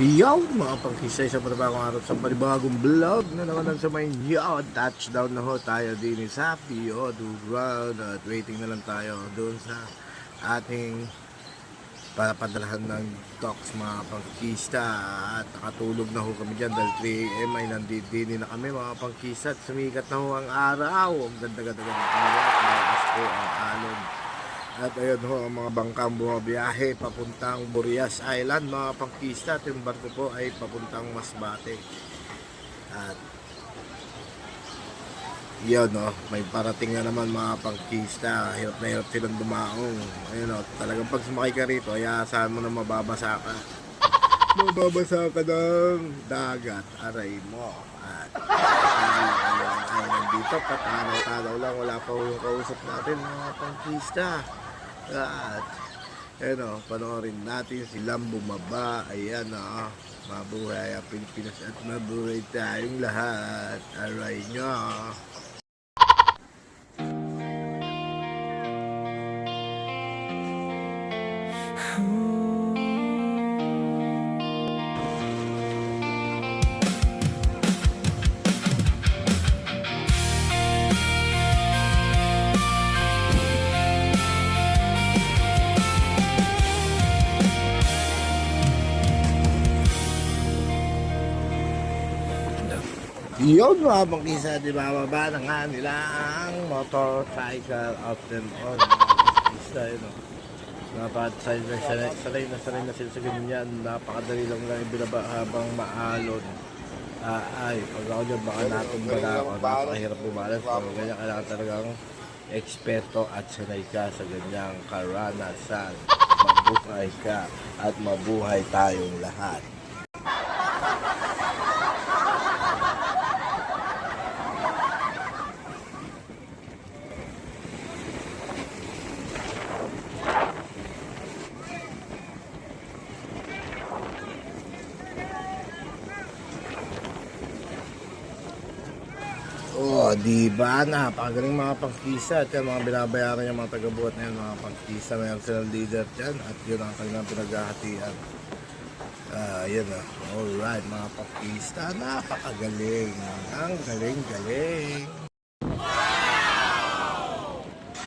Yo, mga pangkisay sa panibagong araw sa panibagong vlog na naman sa may touchdown na ho tayo din sa Pio Ground at waiting na lang tayo doon sa ating papadalahan ng talks mga pangkista at nakatulog na ho kami dyan dahil 3 AM ay nandito din na kami mga pangkista at sumikat na ho ang araw. Ang ganda-ganda ng tiyak, malakas po ang alon. At ayun ho, ang mga bangkang bumabiyahe papuntang Burias Island mga pangkista at yung barko po ay papuntang Masbate. At yun ho, may parating na naman mga pangkista. Hirap na hirap silang dumaong. Ayun ho, talagang pag sumakay ka rito ay asahan mo na mababasa ka. Mababasa ka ng dagat, aray mo. At ay nandito, patanaw-tanaw lang, wala pa yung kausap natin mga pangkista. At ano, panoorin natin silang bumaba. Ayan o, mabuhay ang Pilipinas at mabuhay tayong lahat. Aray nyo. Yun mga pangkisa, di ba, baba na nga nila ang motorcycle out and on mga pangkisa, yun o. Sanay na sila sa ganyan, napakadali lang ibinaba habang maalon. Ay, pag ako dyan baka natumba na ako, napakahirap bumalas, pero ganyan kailangan talagang eksperto at sanay ka sa ganyang karanasan. Mabuhay ka at mabuhay tayong lahat. Oh, di ba? Napakagaling mga pangkisa at yung mga binabayaran yung mga tagabuhat na yun mga pangkisa. Mayroon silang leader dyan at yun ang kanilang pinaghahatian. Yun na. Alright mga pangkisa. Napakagaling. Ang galing-galing.